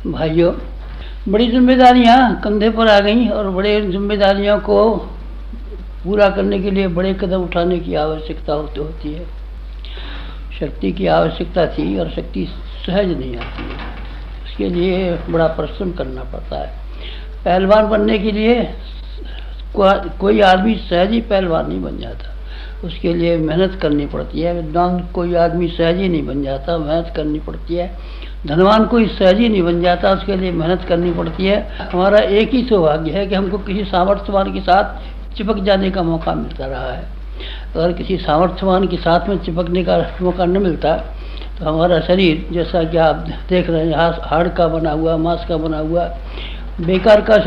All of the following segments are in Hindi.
भाइयों, बड़ी जिम्मेदारियां कंधे पर आ गई और बड़े जिम्मेदारियों को पूरा करने के लिए बड़े कदम उठाने की आवश्यकता होती है। शक्ति की आवश्यकता थी और शक्ति सहज नहीं आती है, उसके लिए बड़ा परिश्रम करना पड़ता है। पहलवान बनने के लिए कोई आदमी सहज ही पहलवान नहीं बन जाता, उसके लिए मेहनत करनी पड़ती है। विद्वान कोई आदमी सहज ही नहीं बन जाता, मेहनत करनी पड़ती है। धनवान कोई सहज ही नहीं बन जाता, उसके लिए मेहनत करनी पड़ती है। हमारा एक ही सौभाग्य है कि हमको किसी सामर्थ्यवान के साथ चिपक जाने का मौका मिलता रहा है। अगर किसी सामर्थ्यवान के साथ में चिपकने का मौका न मिलता तो हमारा शरीर, जैसा कि आप देख रहे हैं, हाड़ का बना हुआ, मांस का बना हुआ बेकार का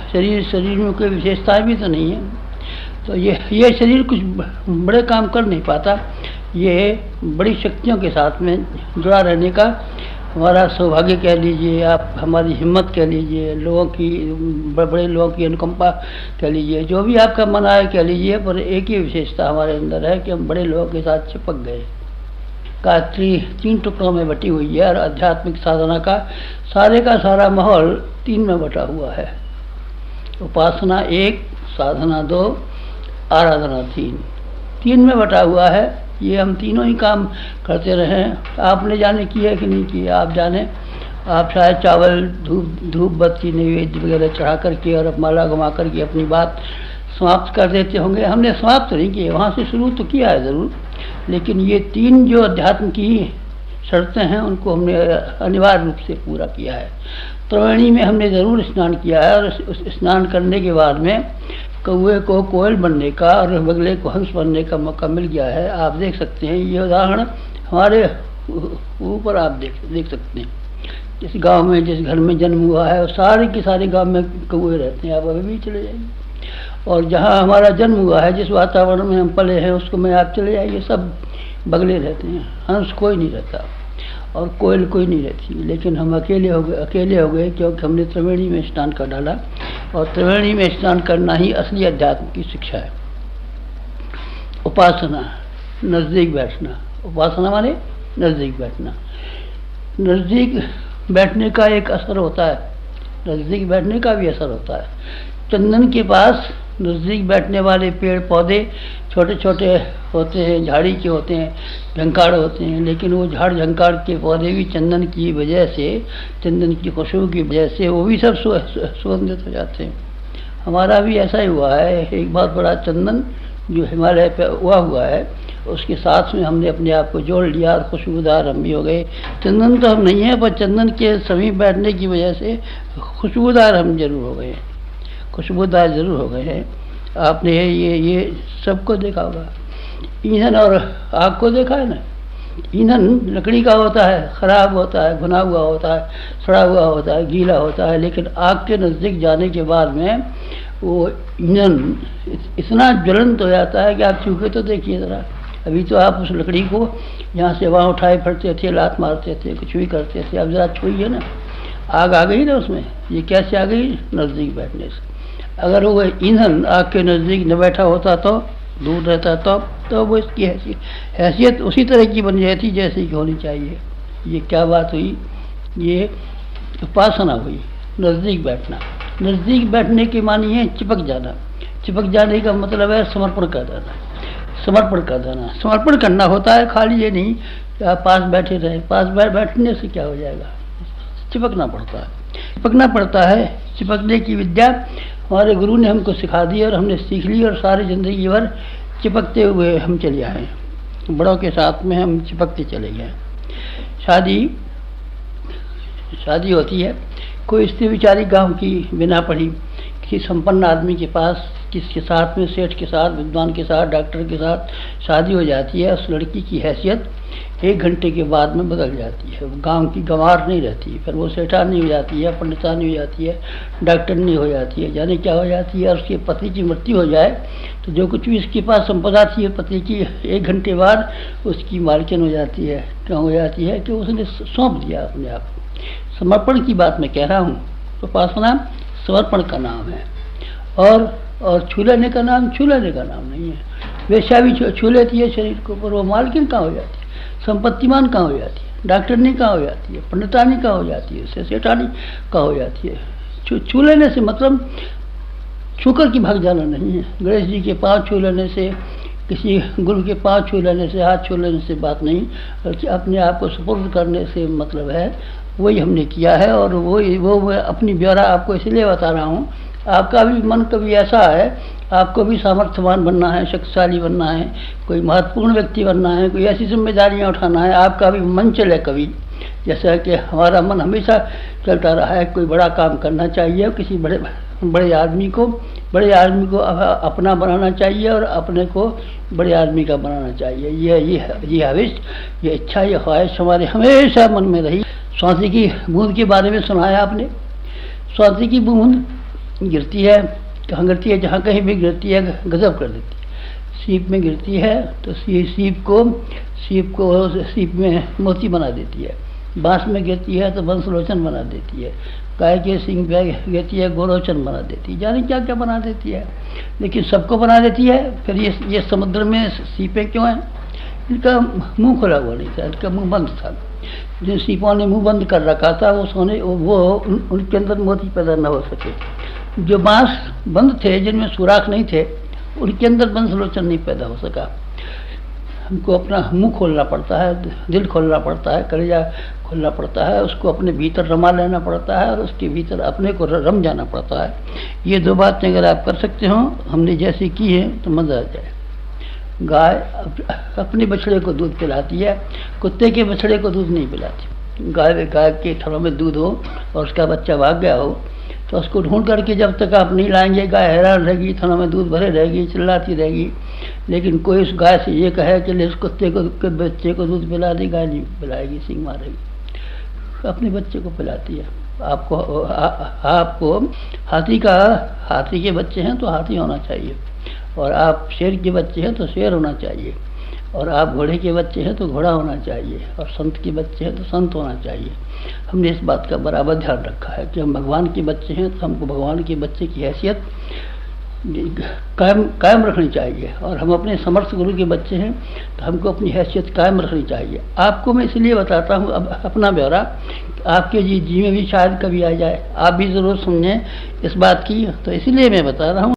शरीर में कोई विशेषताएं भी तो नहीं है। तो ये शरीर कुछ बड़े काम कर नहीं पाता। ये बड़ी शक्तियों के साथ में जुड़ा रहने का हमारा सौभाग्य कह लीजिए, आप हमारी हिम्मत कह लीजिए, लोगों की, बड़े लोगों की अनुकंपा कह लीजिए, जो भी आपका मन आए कह लीजिए, पर एक ही विशेषता हमारे अंदर है कि हम बड़े लोगों के साथ चिपक गए। गायत्री 3 टुकड़ों में बटी हुई है और आध्यात्मिक साधना का सारा माहौल 3 में बटा हुआ है। उपासना 1, साधना 2, आराधना 3 में बटा हुआ है। ये हम तीनों ही काम करते रहे। आपने जाने किया कि नहीं किया, आप जाने। आप शायद चावल, धूप बत्ती, नैवेद्य वगैरह चढ़ा करके और माला घुमा करके अपनी बात समाप्त कर देते होंगे। हमने समाप्त नहीं किए, वहाँ से शुरू तो किया है ज़रूर, लेकिन ये 3 जो अध्यात्म की शर्तें हैं उनको हमने अनिवार्य रूप से पूरा किया है। त्रिवेणी में हमने ज़रूर स्नान किया है और उस स्नान करने के बाद में कौवे को कोयल बनने का और बगले को हंस बनने का मौका मिल गया है। आप देख सकते हैं, ये उदाहरण हमारे ऊपर आप देख सकते हैं। जिस गांव में, जिस घर में जन्म हुआ है, सारे के सारे गांव में कौवे रहते हैं। आप अभी भी चले जाइए, और जहां हमारा जन्म हुआ है, जिस वातावरण में हम पले हैं, उसको में आप चले जाइए, सब बगले रहते हैं। हंस कोई नहीं रहता और कोयल कोई नहीं रहती। लेकिन हम अकेले हो गए क्योंकि हमने त्रिवेणी में स्नान कर डाला, और त्रिवेणी में स्नान करना ही असली अध्यात्म की शिक्षा है। उपासना, नज़दीक बैठना। उपासना माने नज़दीक बैठना। नज़दीक बैठने का एक असर होता है, नज़दीक बैठने का भी असर होता है। चंदन के पास नज़दीक बैठने वाले पेड़ पौधे छोटे छोटे होते हैं, झाड़ी के होते हैं, झंकाड़ होते हैं, लेकिन वो झाड़ झंकाड़ के पौधे भी चंदन की वजह से, चंदन की खुशबू की वजह से वो भी सब सुगंधित हो जाते हैं। हमारा भी ऐसा ही हुआ है। एक बहुत बड़ा चंदन जो हिमालय पे हुआ है, उसके साथ में हमने अपने आप को जोड़ लिया और खुशबूदार हम भी हो गए। चंदन तो हम नहीं हैं, पर चंदन के समीप बैठने की वजह से खुशबूदार हम जरूर हो गए, खुशबूदार जरूर हो गए हैं। आपने ये सबको देखा होगा। ईंधन और आग को देखा है ना। ईंधन लकड़ी का होता है, ख़राब होता है, भुना हुआ होता है, सड़ा हुआ होता है, गीला होता है, लेकिन आग के नज़दीक जाने के बाद में वो ईंधन इतना ज्वलंत हो जाता है कि आप छूके तो देखिए ज़रा। अभी तो आप उस लकड़ी को यहाँ से वहाँ उठाए फिरते थे, लात मारते थे, कुछ भी करते थे। अब ज़रा छूइए ना, आग आ गई ना उसमें। ये कैसे आ गई? नज़दीक बैठने से। अगर वो ईंधन आग के नज़दीक न बैठा होता तो, दूर रहता तो वो इसकी हैसियत उसी तरह की बन जाती जैसे कि होनी चाहिए। ये क्या बात हुई? ये उपासना हुई, नज़दीक बैठना। नज़दीक बैठने के मानी है चिपक जाना। चिपक जाने का मतलब है समर्पण कर देना। समर्पण कर देना, समर्पण करना होता है। खाली ये नहीं कि आप पास बैठे रहे। पास बैठने से क्या हो जाएगा? चिपकना पड़ता है, चिपकना पड़ता है। चिपकने की विद्या हमारे गुरु ने हमको सिखा दी और हमने सीख ली, और सारी ज़िंदगी भर चिपकते हुए हम चले आए। बड़ों के साथ में हम चिपकते चले गए। शादी होती है, कोई स्त्री बेचारी गांव की बिना पढ़ी किसी संपन्न आदमी के पास, किसके साथ में, सेठ के साथ, विद्वान के साथ, डॉक्टर के साथ शादी हो जाती है। उस लड़की की हैसियत 1 घंटे के बाद में बदल जाती है। गांव की गंवार नहीं रहती, फिर वो सेठानी हो जाती है, पंडितानी हो जाती है, डॉक्टरनी हो जाती है, जाने क्या हो जाती है। और उसके पति की मृत्यु हो जाए तो जो कुछ भी इसके पास संपदा थी पति की, 1 घंटे बाद उसकी मालकिन हो जाती है। क्यों हो जाती है? कि उसने सौंप दिया अपने आप। समर्पण की बात मैं कह रहा हूँ। तो उपासना समर्पण का नाम है, और छू लेने का नाम छू लेने का नाम नहीं है। वेश्या भी छू लेती है शरीर को, पर वो मालकिन कहाँ हो जाती है? संपत्तिमान कहाँ हो जाती है? डॉक्टरनी कहाँ हो जाती है, पंडितानी कहाँ हो जाती है, सेठानी कहाँ हो जाती है। छू लेने से मतलब छूकर की भाग जाना नहीं है। गणेश जी के पाँव छू लेने से, किसी गुरु के पाँव छू लेने से, हाथ छू लेने से बात नहीं, बल्कि अपने आप को सुपुर्द करने से मतलब है। वही हमने किया है और वो मैं अपनी ब्यौरा आपको इसलिए बता रहा हूँ। आपका भी मन कभी ऐसा है, आपको भी सामर्थ्यवान बनना है, शक्तिशाली बनना है, कोई महत्वपूर्ण व्यक्ति बनना है, कोई ऐसी जिम्मेदारियाँ उठाना है, आपका भी मन चले कभी, जैसा कि हमारा मन हमेशा चलता रहा है, कोई बड़ा काम करना चाहिए, किसी बड़े आदमी को अपना बनाना चाहिए और अपने को बड़े आदमी का बनाना चाहिए। ये हविष, ये इच्छा, ये ख्वाहिश हमारे हमेशा मन में रही। स्वाति की बूंद के बारे में सुनाया आपने। स्वाति की बूंद गिरती है, कहाँ गिरती है, जहाँ कहीं भी गिरती है गजब कर देती है। सीप में गिरती है तो सीप में मोती बना देती है। बांस में गिरती है तो बंसलोचन बना देती है। गाय के सिंग पे गिरती है, गोलोचन बना देती है, जाने क्या क्या बना देती है, लेकिन सबको बना देती है। फिर ये समुद्र में सीपें क्यों हैं? इनका मुंह खुला हुआ नहीं था, इनका मुंह बंद था। जिन सीपों ने मुंह बंद कर रखा था उनके अंदर मोती पैदा न हो सके। जो बांस बंद थे, जिनमें सुराख नहीं थे, उनके अंदर बंसलोचन नहीं पैदा हो सका। हमको अपना मुंह खोलना पड़ता है, दिल खोलना पड़ता है, कलेजा खोलना पड़ता है, उसको अपने भीतर रमा लेना पड़ता है और उसके भीतर अपने को रम जाना पड़ता है। ये दो बातें अगर आप कर सकते हो, हमने जैसे की है, तो मज़ा आ जाए। गाय अपने बछड़े को दूध पिलाती है, कुत्ते के बछड़े को दूध नहीं पिलाती। गाय के थनों में दूध हो और उसका बच्चा भाग गया हो तो उसको ढूंढ करके जब तक आप नहीं लाएंगे, गाय हैरान रहेगी, थनों में दूध भरे रहेगी, चिल्लाती रहेगी। लेकिन कोई उस गाय से ये कहे कि ले इस कुत्ते को के बच्चे को दूध पिला दी, गाय नहीं पिलाएगी, सिंग मारेगी। अपने बच्चे को पिलाती है। आपको हाथी के बच्चे हैं तो हाथी होना चाहिए, और आप शेर के बच्चे हैं तो शेर होना चाहिए, और आप घोड़े के बच्चे हैं तो घोड़ा होना चाहिए, और संत के बच्चे हैं तो संत होना चाहिए। हमने इस बात का बराबर ध्यान रखा है कि हम भगवान के बच्चे हैं तो हमको भगवान के बच्चे की हैसियत कायम रखनी चाहिए, और हम अपने समर्थ गुरु के बच्चे हैं तो हमको अपनी हैसियत कायम रखनी चाहिए। आपको मैं इसलिए बताता हूँ अब अपना ब्यौरा, आपके जी में भी शायद कभी आ जाए, आप भी ज़रूर सुनें इस बात की, तो इसलिए मैं बता रहा हूँ।